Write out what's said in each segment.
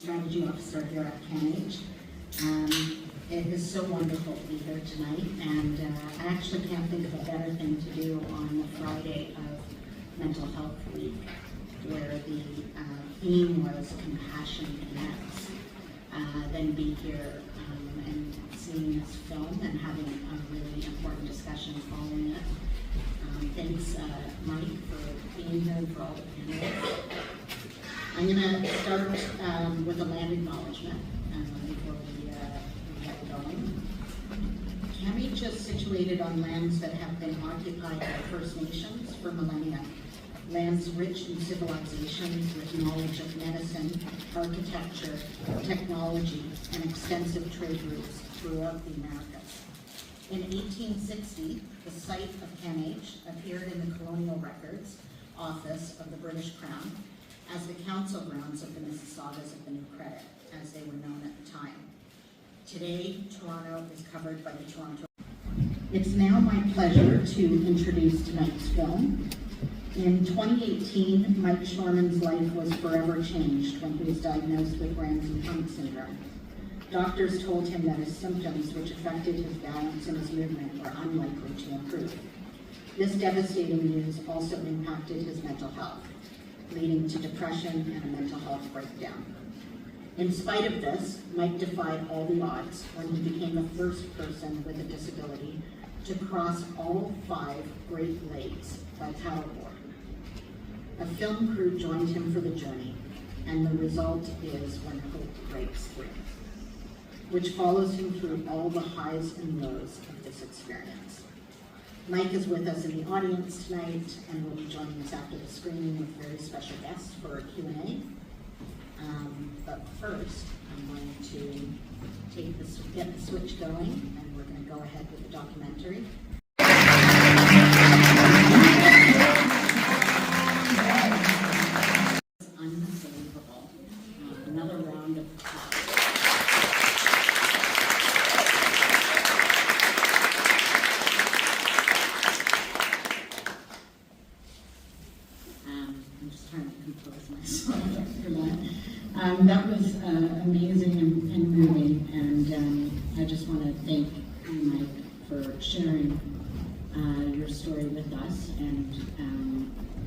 Strategy Officer here at CAMH. It is so wonderful to be here tonight, and I actually can't think of a better thing to do on the Friday of Mental Health Week, where the theme was Compassion Connects, than be here and seeing this film and having a really important discussion following it. Thanks, Mike, for being here and for all the panelists. I'm going to start with a land acknowledgement before we get going. CAMH is situated on lands that have been occupied by First Nations for millennia. Lands rich in civilization with knowledge of medicine, architecture, technology, and extensive trade routes throughout the Americas. In 1860, the site of CAMH appeared in the Colonial Records Office of the British Crown as the council grounds of the Mississaugas of the New Credit, as they were known at the time. Today, Toronto is covered by the Toronto. It's now my pleasure to introduce tonight's film. In 2018, Mike Shorman's life was forever changed when he was diagnosed with Ramsay-Hunt syndrome. Doctors told him that his symptoms, which affected his balance and his movement, were unlikely to improve. This devastating news also impacted his mental health, leading to depression and a mental health breakdown. In spite of this, Mike defied all the odds when he became the first person with a disability to cross all 5 Great Lakes by paddleboard. A film crew joined him for the journey, and the result is When Hope Breaks Through, which follows him through all the highs and lows of this experience. Mike is with us in the audience tonight and will be joining us after the screening with very special guests for a Q&A. But first, I'm going to get the switch going, and we're going to go ahead with the documentary. It's unbelievable. Another round of applause. I'm just trying to compose myself after that. That was amazing and moving, and I just want to thank Mike for sharing your story with us and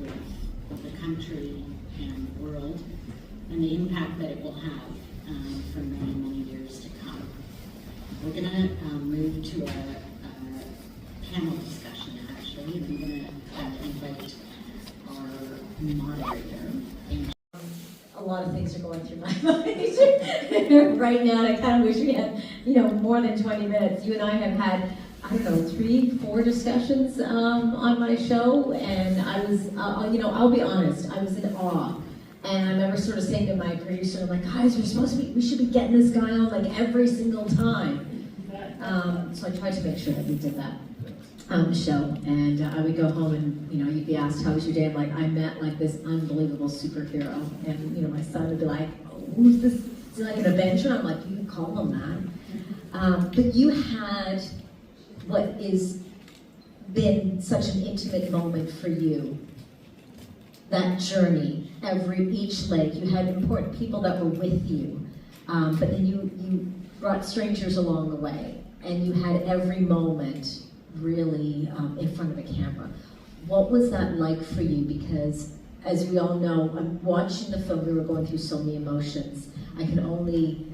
with the country and world, and the impact that it will have for many, many years to come. We're going to move to a panel discussion, actually, and I'm going to invite our moderator. A lot of things are going through my mind right now, and I kind of wish we had, more than 20 minutes. You and I have had, 3-4 discussions on my show, and I was, I'll be honest, I was in awe. And I remember sort of saying to my producer, I'm like, guys, we should be getting this guy on like every single time. So I tried to make sure that we did that show, and I would go home and, you'd be asked, how was your day? I'm like, I met like this unbelievable superhero, and, my son would be like, oh, who's this? Is he like an Avenger? I'm like, you can call him that. But you had what is been such an intimate moment for you, that journey, each leg, you had important people that were with you, but then you brought strangers along the way, and you had every moment really in front of a camera. What was that like for you? Because as we all know, I'm watching the film, we were going through so many emotions. I can only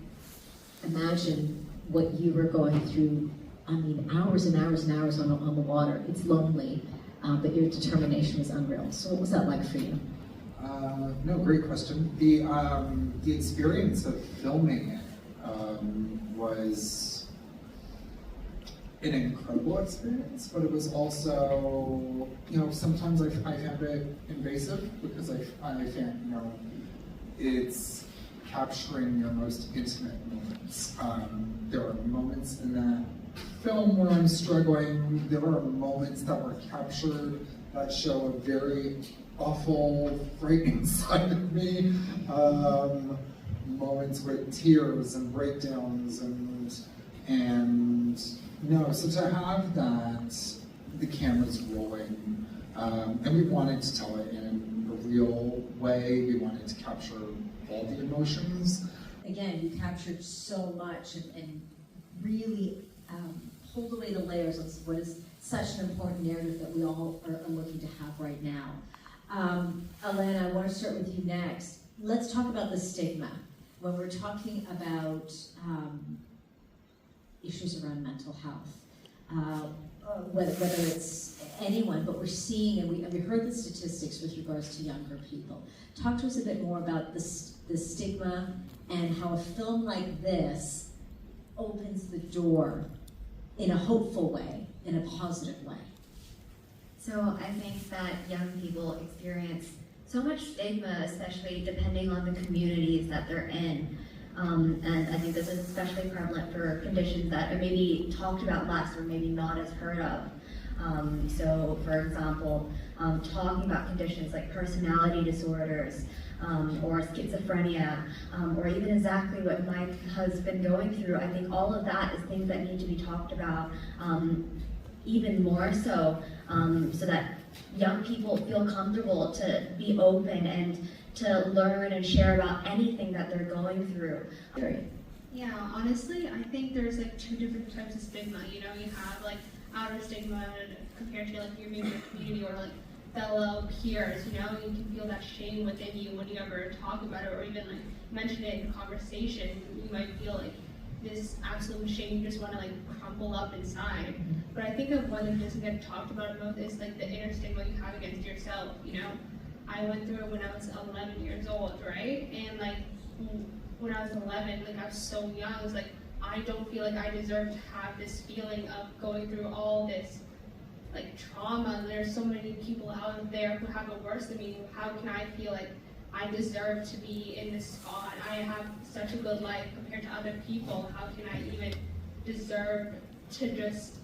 imagine what you were going through. I mean, hours and hours and hours on the water. It's lonely, but your determination was unreal. So what was that like for you? No, great question. The experience of filming it was an incredible experience, but it was also, sometimes I found it invasive because I found, it's capturing your most intimate moments. There are moments in that film where I'm struggling. There are moments that were captured that show a very awful, frightening side of me. Moments with tears and breakdowns and so to have that, the camera's rolling, and we wanted to tell it in a real way. We wanted to capture all the emotions, again, you captured so much and really pulled away the layers of what is such an important narrative that we all are looking to have right now. Alana, I want to start with you next. Let's talk about the stigma. When we're talking about issues around mental health, whether it's anyone, but we're seeing, and we heard the statistics with regards to younger people. Talk to us a bit more about the stigma and how a film like this opens the door in a hopeful way, in a positive way. So I think that young people experience so much stigma, especially depending on the communities that they're in. And I think this is especially prevalent for conditions that are maybe talked about less or maybe not as heard of. So for example, talking about conditions like personality disorders, or schizophrenia, or even exactly what Mike has been going through, I think all of that is things that need to be talked about even more so, so that young people feel comfortable to be open and to learn and share about anything that they're going through. Yeah, honestly, I think there's like two different types of stigma. You know, you have like outer stigma compared to like your maybe your community or like fellow peers. You know, you can feel that shame within you when you ever talk about it or even like mention it in conversation. You might feel like this absolute shame. You just want to like crumple up inside. But I think of one that doesn't get talked about enough is like the inner stigma you have against yourself. You know, I went through it when I was 11 years old, right? And like when I was 11, like I was so young, I was like, I don't feel like I deserve to have this feeling of going through all this like trauma. There's so many people out there who have it worse than me. How can I feel like I deserve to be in this spot? I have such a good life compared to other people. How can I even deserve to just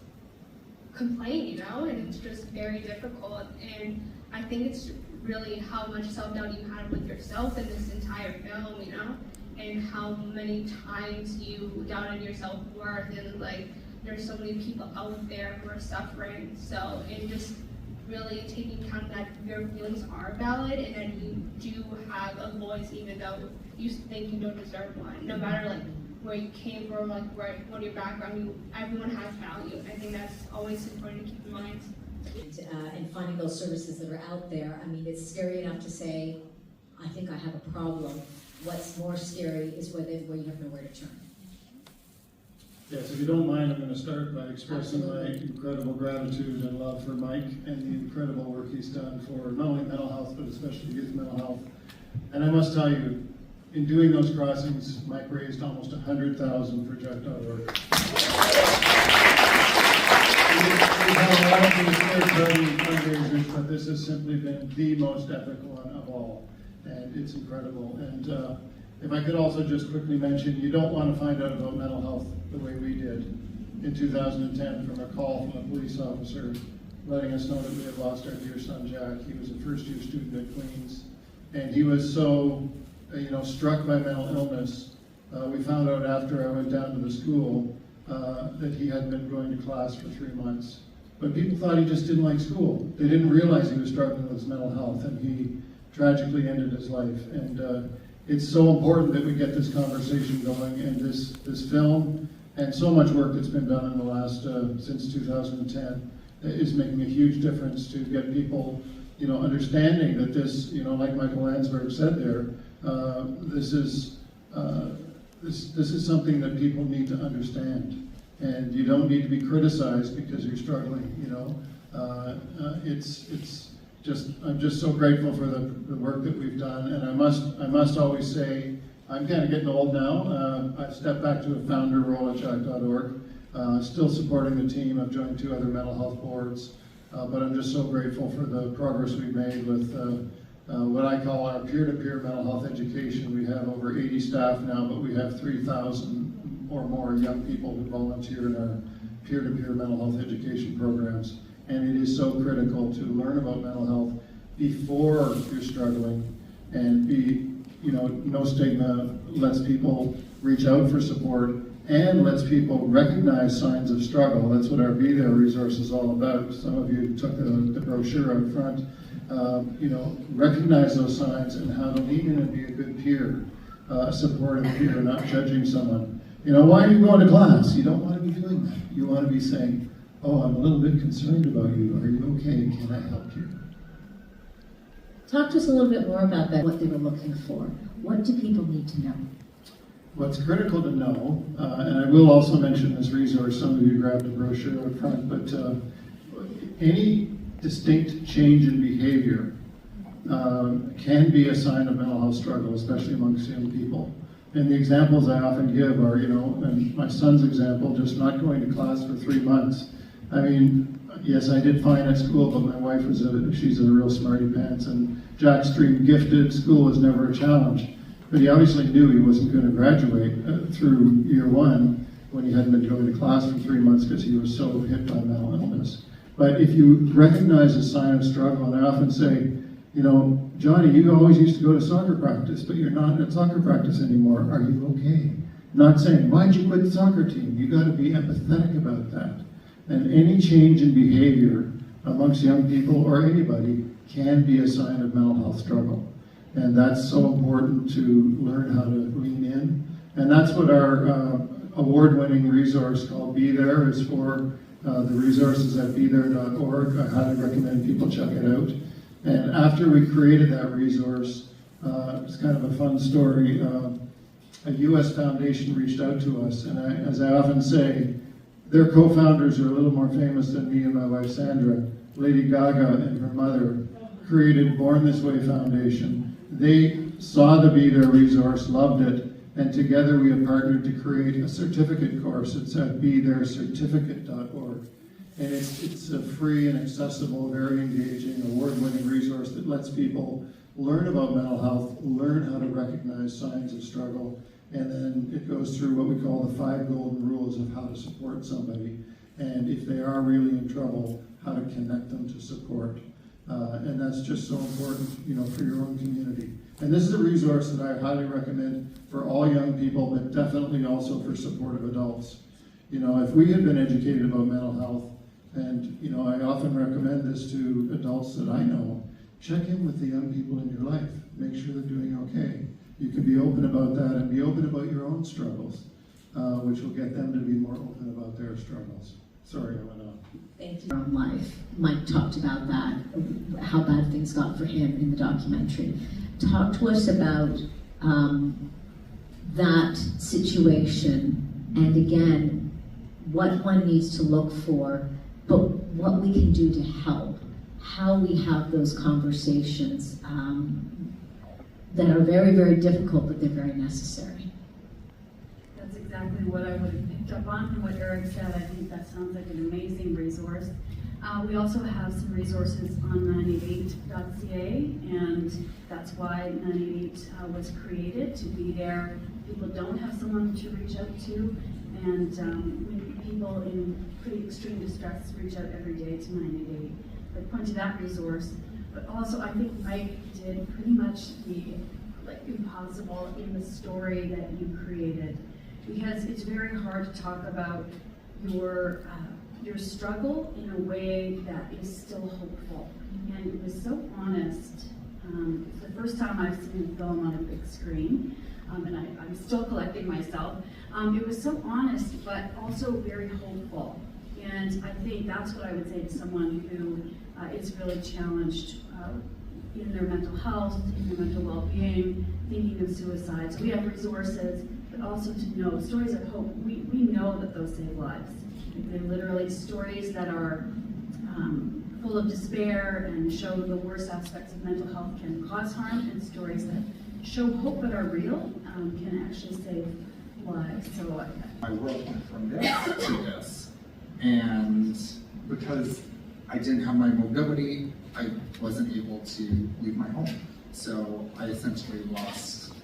complain, you know? And it's just very difficult. And I think it's really how much self-doubt you had with yourself in this entire film, you know? And how many times you doubted your self-worth, and like there's so many people out there who are suffering. So and just really taking account that your feelings are valid and that you do have a voice even though you think you don't deserve one. No matter like where you came from, like what your background, everyone has value. I think that's always important to keep in mind. And finding those services that are out there. I mean, it's scary enough to say, I think I have a problem. What's more scary is where you have nowhere to turn. Yes, if you don't mind, I'm going to start by expressing my incredible gratitude and love for Mike and the incredible work he's done for not only mental health, but especially youth mental health. And I must tell you, in doing those crossings, Mike raised almost $100,000 for Jet.org. We've had a lot of these third-party fundraisers, but this has simply been the most epic one of all. And it's incredible. And if I could also just quickly mention, you don't want to find out about mental health the way we did in 2010 from a call from a police officer letting us know that we had lost our dear son Jack. He was a first-year student at Queen's, and he was so, struck by mental illness. We found out after I went down to the school that he hadn't been going to class for 3 months. But people thought he just didn't like school. They didn't realize he was struggling with his mental health, and he tragically ended his life. And it's so important that we get this conversation going, and this film and so much work that's been done in the last, since 2010 is making a huge difference to get people, understanding that this, like Michael Landsberg said there, this is something that people need to understand. And you don't need to be criticized because you're struggling, I'm just so grateful for the work that we've done, and I must always say, I'm kind of getting old now. I've stepped back to a founder role at Jack.org, still supporting the team. I've joined 2 other mental health boards, but I'm just so grateful for the progress we've made with what I call our peer-to-peer mental health education. We have over 80 staff now, but we have 3,000 or more young people who volunteer in our peer-to-peer mental health education programs. And it is so critical to learn about mental health before you're struggling, and no stigma lets people reach out for support and lets people recognize signs of struggle. That's what our Be There resource is all about. Some of you took the brochure out front. Recognize those signs and how to lean in and be a good peer. a supportive peer, not judging someone. You know, why are you going to class? You don't want to be doing that. You want to be saying, oh, I'm a little bit concerned about you. Are you okay? Can I help you? Talk to us a little bit more about that, what they were looking for. What do people need to know? What's critical to know, and I will also mention this resource, some of you grabbed the brochure up front, but any distinct change in behavior can be a sign of mental health struggle, especially amongst young people. And the examples I often give are, you know, and my son's example, just not going to class for 3 months. I mean, yes, I did fine at school, but my wife she's a real smarty pants, and Jack's dream gifted, school was never a challenge. But he obviously knew he wasn't going to graduate through year 1 when he hadn't been going to class for 3 months because he was so hit by mental illness. But if you recognize a sign of struggle, and I often say, you know, Johnny, you always used to go to soccer practice, but you're not at soccer practice anymore. Are you okay? Not saying, why'd you quit the soccer team? You got to be empathetic about that. And any change in behavior amongst young people or anybody can be a sign of mental health struggle. And that's so important to learn how to lean in. And that's what our award-winning resource called Be There is for. The resources at bethere.org. I highly recommend people check it out. And after we created that resource, it's kind of a fun story. A U.S. foundation reached out to us, and as I often say, their co-founders are a little more famous than me and my wife Sandra. Lady Gaga and her mother created Born This Way Foundation. They saw the Be There resource, loved it, and together we have partnered to create a certificate course. It's at betherecertificate.org. And it's a free and accessible, very engaging, award-winning resource that lets people learn about mental health, learn how to recognize signs of struggle, and then it goes through what we call the 5 golden rules of how to support somebody. And if they are really in trouble, how to connect them to support. And that's just so important, you know, for your own community. And this is a resource that I highly recommend for all young people, but definitely also for supportive adults. You know, if we had been educated about mental health, and, you know, I often recommend this to adults that I know, check in with the young people in your life. Make sure they're doing okay. You can be open about that and be open about your own struggles, which will get them to be more open about their struggles. Sorry, I went on. Thank you. Own life. Mike talked about that, how bad things got for him in the documentary. Talk to us about that situation, and again, what one needs to look for, but what we can do to help, how we have those conversations that are very, very difficult, but they're very necessary. That's exactly what I would have picked up on from what Eric said. I think that sounds like an amazing resource. We also have some resources on 988.ca, and that's why 988 was created, to be there. People don't have someone to reach out to, and when people in pretty extreme distress reach out every day to 988. But point to that resource. But also, I think Mike did pretty much the impossible in the story that you created, because it's very hard to talk about your struggle in a way that is still hopeful. And it was so honest. It's the first time I've seen a film on a big screen, and I'm still collecting myself. It was so honest, but also very hopeful. And I think that's what I would say to someone who is really challenged in their mental health, in their mental well-being, thinking of suicide. So we have resources, but also to know stories of hope. We know that those save lives. They're literally stories that are full of despair and show the worst aspects of mental health can cause harm, and stories that show hope but are real can actually save lives. So My world went from this to this, and because I didn't have my mobility, I wasn't able to leave my home. So I essentially lost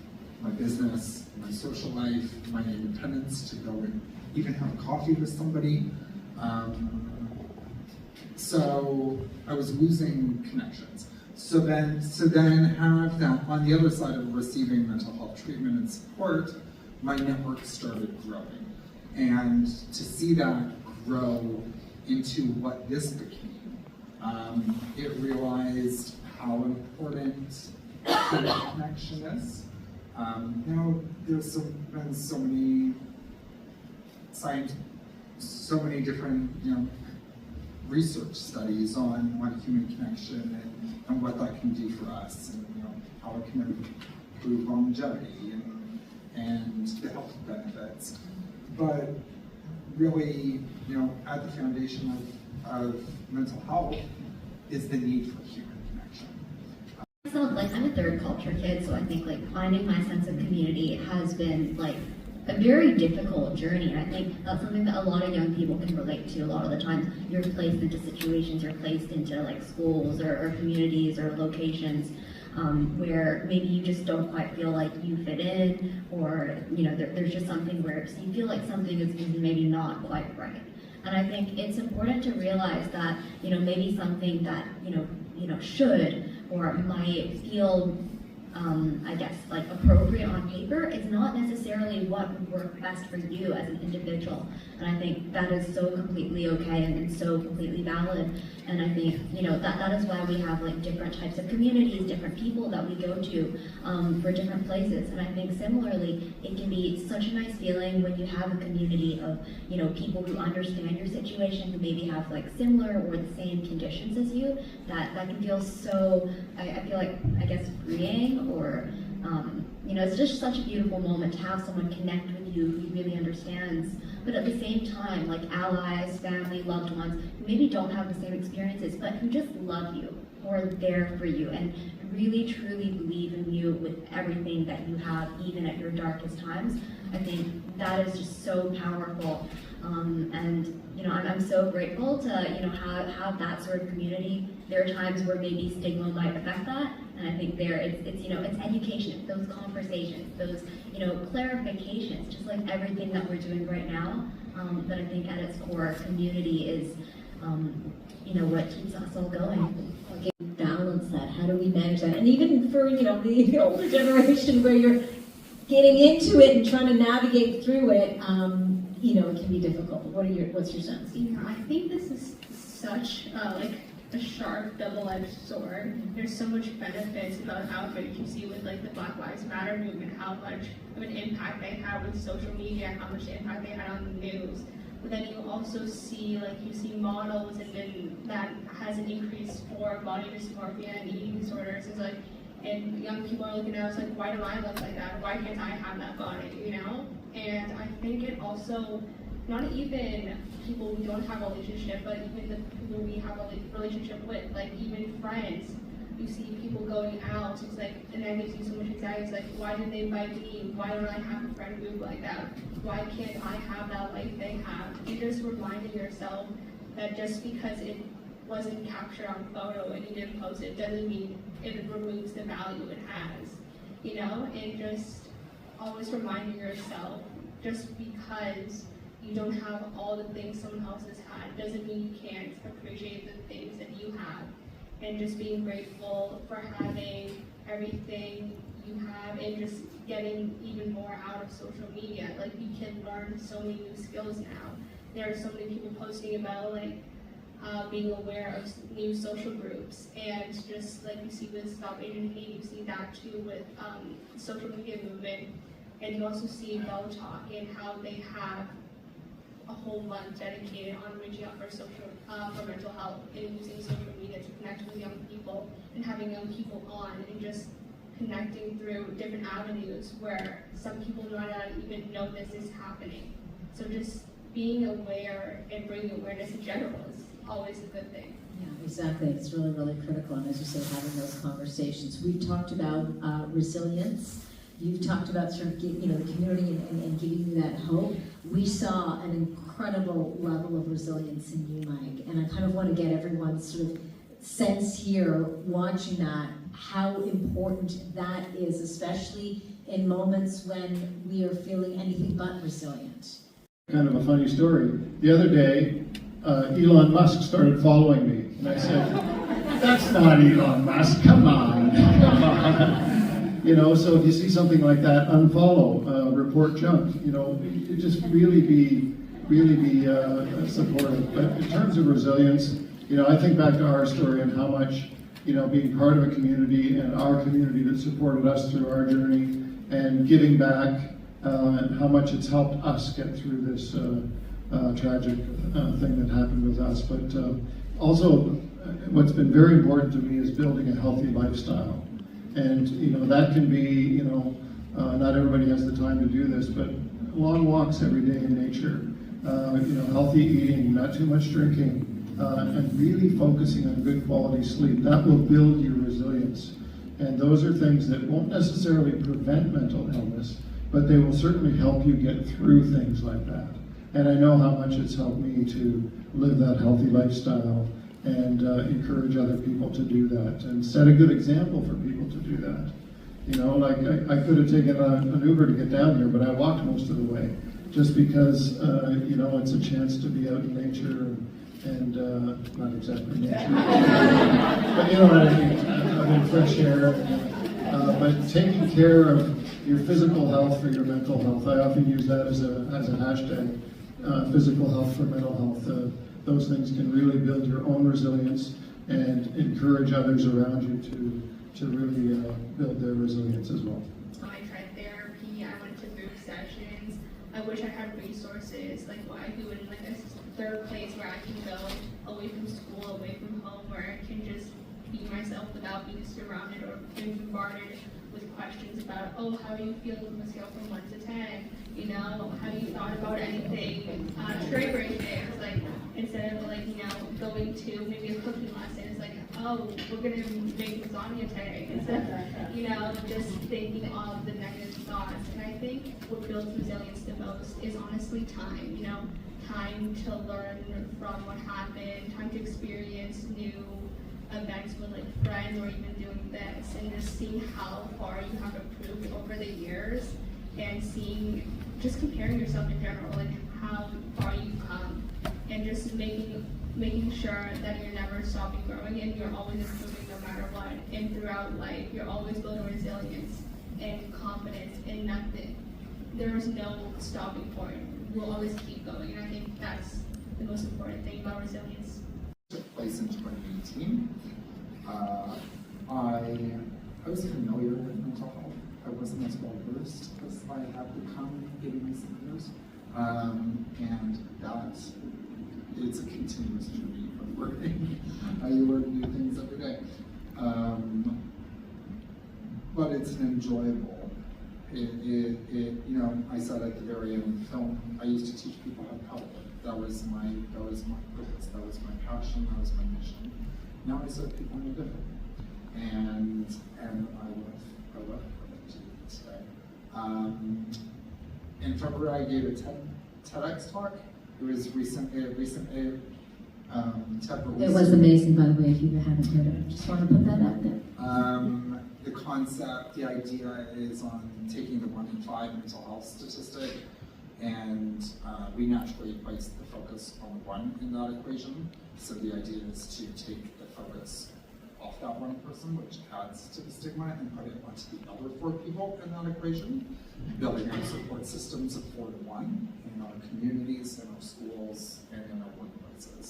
my business, my social life, my independence to go and even have a coffee with somebody. So I was losing connections. So then have that on the other side of receiving mental health treatment and support, my network started growing. And to see that grow into what this became, it realized how important the connection is. There's been so many so many different, research studies on human connection and what that can do for us, and how it can improve longevity and the health benefits. But really, at the foundation of mental health is the need for human connection. So, I'm a third culture kid, so I think finding my sense of community has been a very difficult journey, and I think that's something that a lot of young people can relate to. A lot of the time, you're placed into situations, you're placed into schools or communities or locations where maybe you just don't quite feel like you fit in, or there's just something where you feel like something is maybe not quite right. And I think it's important to realize that maybe something that should or might feel appropriate on paper is not necessarily what would work best for you as an individual. And I think that is so completely okay and so completely valid. And I think, that is why we have different types of communities, different people that we go to for different places. And I think similarly, it can be such a nice feeling when you have a community of, people who understand your situation, who maybe have similar or the same conditions as you, that can feel so, I feel freeing, or it's just such a beautiful moment to have someone connect with you who really understands, but at the same time, allies, family, loved ones who maybe don't have the same experiences, but who just love you, who are there for you, and really truly believe in you with everything that you have, even at your darkest times. I think that is just so powerful. And I'm so grateful to have that sort of community. There are times where maybe stigma might affect that, and I think it's education, those conversations, those clarifications, just like everything that we're doing right now. But I think at its core, community is what keeps us all going. Balance that. How do we manage that? And even for the older generation, where you're getting into it and trying to navigate through it, it can be difficult. What's your sense? I think this is such a sharp double-edged sword. There's so much benefits about outrage you see with the Black Lives Matter movement, how much of an impact they had with social media, how much impact they had on the news. But then you also see models, and then that has an increase for body dysmorphia and eating disorders. And young people are looking at us why do I look like that? Why can't I have that body? And I think it also, not even people we don't have a relationship, but even the people we have a relationship with, even friends. You see people going out, and that gives you so much anxiety. It's why did they invite me? Why don't I have a friend group like that? Why can't I have that life they have? And just reminding yourself that just because it wasn't captured on photo and you didn't post it doesn't mean it removes the value it has. And just always reminding yourself, just because you don't have all the things someone else has had doesn't mean you can't appreciate the things that you have. And just being grateful for having everything you have, and just getting even more out of social media. You can learn so many new skills now. There are so many people posting about being aware of new social groups, and just you see with Stop Asian Hate, you see that too with social media movement. And you also see Bell Talk and how they have a whole month dedicated on reaching out for mental health and using social media to connect with young people, and having young people on and just connecting through different avenues where some people might not even know this is happening. So just being aware and bringing awareness in general is always a good thing. Yeah, exactly. It's really, really critical. And as you say, having those conversations. We've talked about resilience. You've talked about sort of the community and giving you that hope. We saw an incredible level of resilience in you, Mike, and I kind of want to get everyone's sort of sense here, watching that, how important that is, especially in moments when we are feeling anything but resilient. Kind of a funny story. The other day, Elon Musk started following me, and I said, "That's not Elon Musk. Come on, come on." So if you see something like that, unfollow, report junk. Just really be supportive. But in terms of resilience, I think back to our story and how much, being part of a community and our community that supported us through our journey, and giving back, and how much it's helped us get through this tragic thing that happened with us. But also, what's been very important to me is building a healthy lifestyle. And, that can be, not everybody has the time to do this, but long walks every day in nature, healthy eating, not too much drinking, and really focusing on good quality sleep. That will build your resilience. And those are things that won't necessarily prevent mental illness, but they will certainly help you get through things like that. And I know how much it's helped me to live that healthy lifestyle and encourage other people to do that and set a good example for people to do that. I could have taken an Uber to get down here, but I walked most of the way just because, it's a chance to be out in nature and not exactly nature, but you know what I mean, out in fresh air. But taking care of your physical health for your mental health, I often use that as a hashtag, physical health for mental health. Those things can really build your own resilience and encourage others around you to really build their resilience as well. I tried therapy, I went to group sessions. I wish I had resources like what I do in like a third place where I can go away from school, away from home, where I can just be myself without being surrounded or being bombarded with questions about, oh, how do you feel on a scale from 1 to 10? Have you thought about anything triggering things? Like, instead of going to maybe a cooking lesson, it's like, oh, we're gonna make lasagna today. Instead of, just thinking of the negative thoughts. And I think what builds resilience the most is honestly time. Time to learn from what happened, time to experience new events with friends or even doing this, and just seeing how far you have improved over the years, and just comparing yourself in general, how far you've come, and just making sure that you're never stopping growing and you're always improving no matter what. And throughout life, you're always building resilience and confidence in nothing. There is no stopping point. We'll always keep going, and I think that's the most important thing about resilience. Took place in 2018. I was familiar with mental health. I wasn't as well versed as I have become in recent years. And that it's a continuous journey of learning. You learn new things every day. But it's an enjoyable. I said at the very end of the film, I used to teach people how to public. That was my purpose. That was my passion. That was my mission. Now I serve people in a different way, and I love it today. In February, I gave a TEDx talk. It was recently TED released. It was amazing, by the way, if you haven't heard it. Just want to put that out there. The concept, the idea is on taking the 1 in 5 mental health statistic, and we naturally place the focus on 1 in that equation. So the idea is to take the focus off that 1 person, which adds to the stigma, and put it onto the other 4 people in that equation, building our support systems of 4 to 1 in our communities, in our schools, and in our workplaces.